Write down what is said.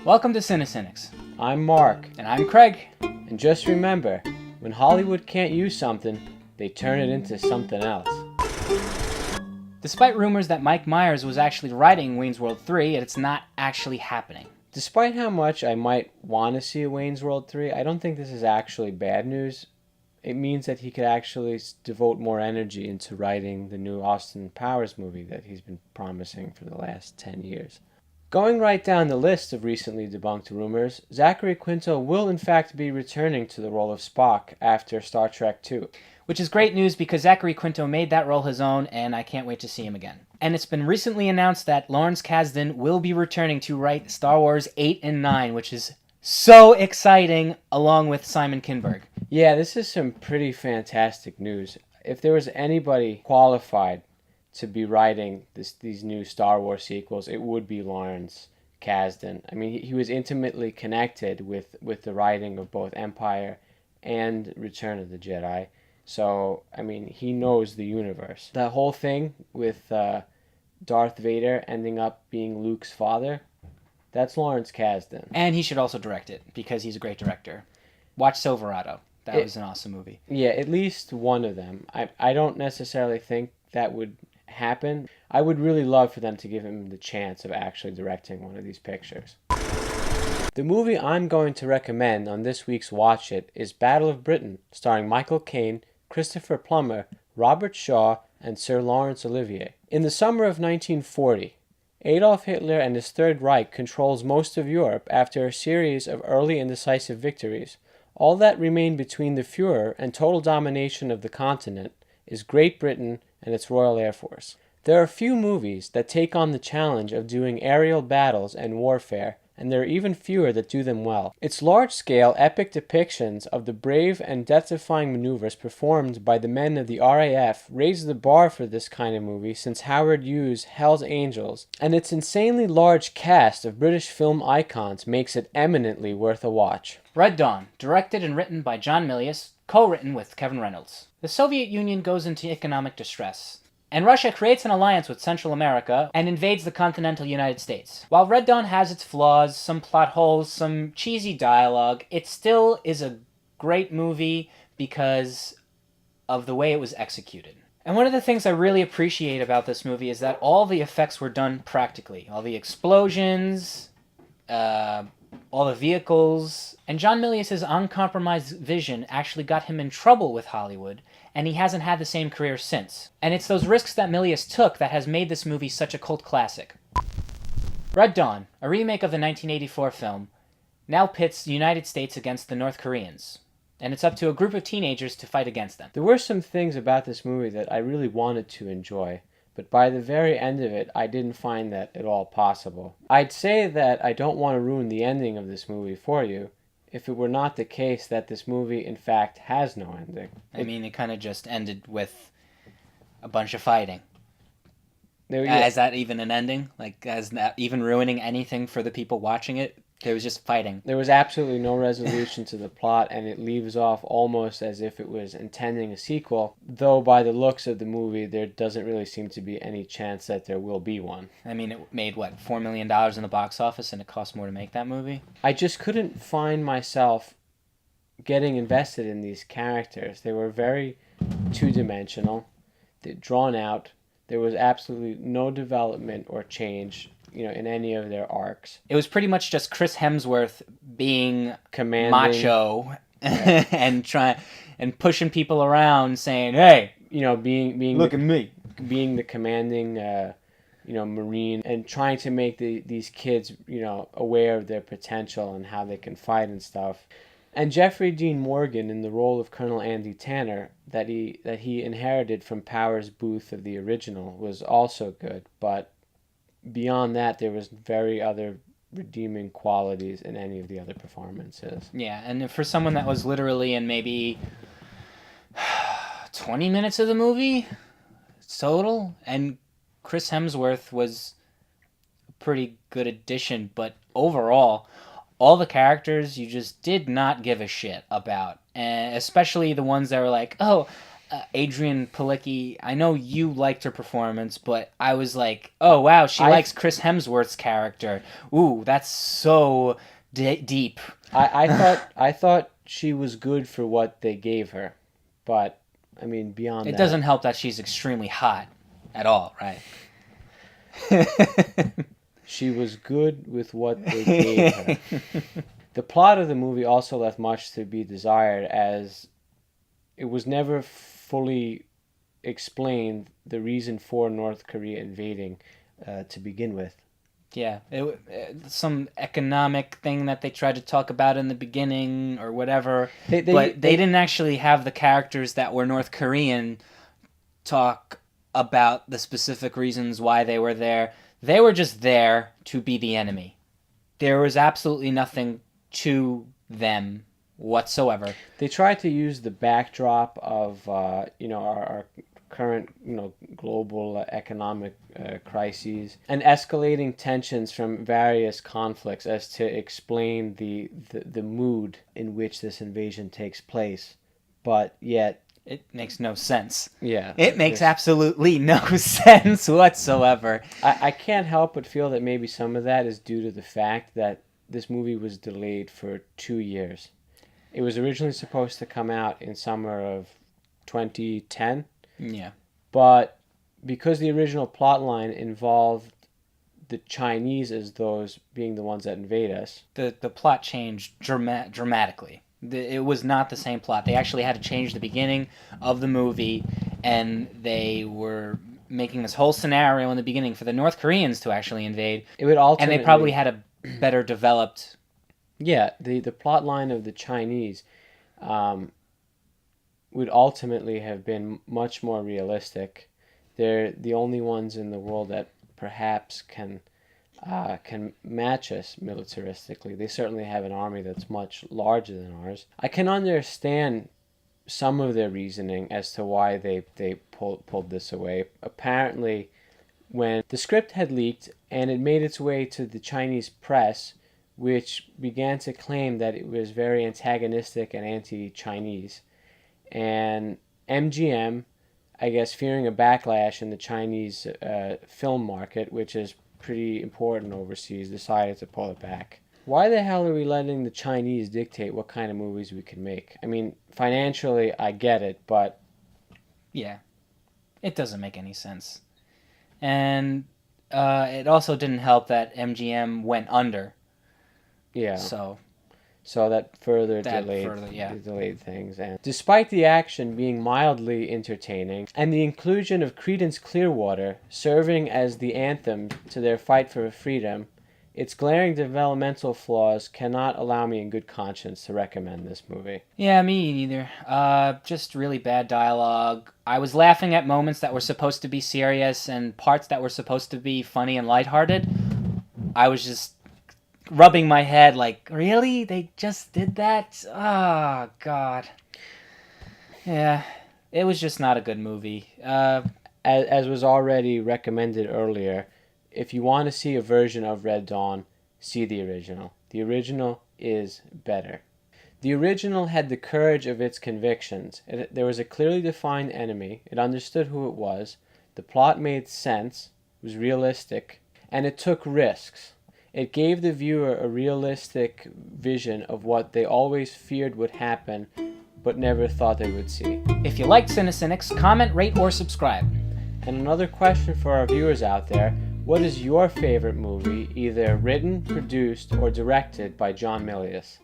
Welcome to CineCynics. I'm Mark, And I'm Craig. and just remember, when Hollywood can't use something, they turn it into something else. Despite rumors that Mike Myers was actually writing Wayne's World 3, it's not actually happening. Despite how much I might want to see a Wayne's World 3, I don't think this is actually bad news. It means that he could actually devote more energy into writing the new Austin Powers movie that he's been promising for the last 10 years. Going right down the list of recently debunked rumors, Zachary Quinto will in fact be returning to the role of Spock after Star Trek II. Which is great news because Zachary Quinto made that role his own, and I can't wait to see him again. And it's been recently announced that Lawrence Kasdan will be returning to write Star Wars 8 and 9, which is so exciting, along with Simon Kinberg. Yeah, this is some pretty fantastic news. If there was anybody qualified to be writing these new Star Wars sequels, it would be Lawrence Kasdan. I mean, he was intimately connected with the writing of both Empire and Return of the Jedi. So, I mean, he knows the universe. The whole thing with Darth Vader ending up being Luke's father, that's Lawrence Kasdan. And he should also direct it, because he's a great director. Watch Silverado. That was an awesome movie. Yeah, at least one of them. I don't necessarily think that would happen. I would really love for them to give him the chance of actually directing one of these pictures. The movie I'm going to recommend on this week's Watch It is Battle of Britain, starring Michael Caine, Christopher Plummer, Robert Shaw, and Sir Laurence Olivier. In the summer of 1940, Adolf Hitler and his Third Reich controls most of Europe after a series of early and decisive victories. All that remained between the Führer and total domination of the continent is Great Britain and its Royal Air Force. There are few movies that take on the challenge of doing aerial battles and warfare, and there are even fewer that do them well. Its large-scale, epic depictions of the brave and death-defying maneuvers performed by the men of the RAF raised the bar for this kind of movie since Howard Hughes' Hell's Angels, and its insanely large cast of British film icons makes it eminently worth a watch. Red Dawn, directed and written by John Milius, co-written with Kevin Reynolds. The Soviet Union goes into economic distress, and Russia creates an alliance with Central America and invades the continental United States. While Red Dawn has its flaws, some plot holes, some cheesy dialogue, it still is a great movie because of the way it was executed. And one of the things I really appreciate about this movie is that all the effects were done practically. All the explosions, all the vehicles, and John Milius' uncompromised vision actually got him in trouble with Hollywood, and he hasn't had the same career since. And it's those risks that Milius took that has made this movie such a cult classic. Red Dawn, a remake of the 1984 film, now pits the United States against the North Koreans, and it's up to a group of teenagers to fight against them. There were some things about this movie that I really wanted to enjoy, but by the very end of it, I didn't find that at all possible. I'd say that I don't want to ruin the ending of this movie for you, if it were not the case that this movie, in fact, has no ending. I mean, it kind of just ended with a bunch of fighting. Yeah. Is that even an ending? Like, is that even ruining anything for the people watching it? There was just fighting. There was absolutely no resolution to the plot, and it leaves off almost as if it was intending a sequel, though by the looks of the movie, there doesn't really seem to be any chance that there will be one. I mean, it made, $4 million in the box office, and it cost more to make that movie? I just couldn't find myself getting invested in these characters. They were very two-dimensional, drawn out. There was absolutely no development or change in any of their arcs. It was pretty much just Chris Hemsworth being commanding, macho and pushing people around, saying, "Hey, being look at me," being the commanding, Marine, and trying to make these kids, aware of their potential and how they can fight and stuff. And Jeffrey Dean Morgan in the role of Colonel Andy Tanner that he inherited from Powers Booth of the original was also good, but beyond that, there was very other redeeming qualities in any of the other performances. Yeah, and for someone that was literally in maybe 20 minutes of the movie total, and Chris Hemsworth was a pretty good addition, but overall, all the characters you just did not give a shit about, and especially the ones that were like, oh, Adrian Palicki, I know you liked her performance, but I was like, oh wow, she likes Chris Hemsworth's character. Ooh, that's so deep. I thought she was good for what they gave her, but I mean beyond It that, doesn't help that she's extremely hot at all, right? she was good with what they gave her. The plot of the movie also left much to be desired, as it was never fully explained the reason for North Korea invading to begin with. Yeah, some economic thing that they tried to talk about in the beginning or whatever, but they didn't actually have the characters that were North Korean talk about the specific reasons why they were there. They were just there to be the enemy. There was absolutely nothing to them whatsoever. They tried to use the backdrop of our current global economic crises and escalating tensions from various conflicts as to explain the mood in which this invasion takes place, but yet it makes no sense. Yeah, it makes absolutely no sense whatsoever. I can't help but feel that maybe some of that is due to the fact that this movie was delayed for 2 years. It was originally supposed to come out in summer of 2010. Yeah. But because the original plot line involved the Chinese as those being the ones that invade us, the plot changed dramatically. It was not the same plot. They actually had to change the beginning of the movie, and they were making this whole scenario in the beginning for the North Koreans to actually invade. It would ultimately, and they probably had a better developed. Yeah, the plot line of the Chinese would ultimately have been much more realistic. They're the only ones in the world that perhaps can match us militaristically. They certainly have an army that's much larger than ours. I can understand some of their reasoning as to why they pulled this away. Apparently, when the script had leaked and it made its way to the Chinese press, which began to claim that it was very antagonistic and anti-Chinese, and MGM, I guess, fearing a backlash in the Chinese film market, which is pretty important overseas, decided to pull it back. Why the hell are we letting the Chinese dictate what kind of movies we can make? I mean, financially, I get it, but... Yeah, it doesn't make any sense. And it also didn't help that MGM went under. Yeah. So that further delayed things. And despite the action being mildly entertaining and the inclusion of Creedence Clearwater serving as the anthem to their fight for freedom, its glaring developmental flaws cannot allow me in good conscience to recommend this movie. Yeah, me neither. Just really bad dialogue. I was laughing at moments that were supposed to be serious and parts that were supposed to be funny and lighthearted. I was just rubbing my head like, really? They just did that? Oh, God. Yeah, it was just not a good movie. As was already recommended earlier, if you want to see a version of Red Dawn, see the original. The original is better. The original had the courage of its convictions. There was a clearly defined enemy. It understood who it was. The plot made sense, was realistic, and it took risks. It gave the viewer a realistic vision of what they always feared would happen, but never thought they would see. If you liked Cinecynics, comment, rate, or subscribe. And another question for our viewers out there, what is your favorite movie, either written, produced, or directed by John Milius?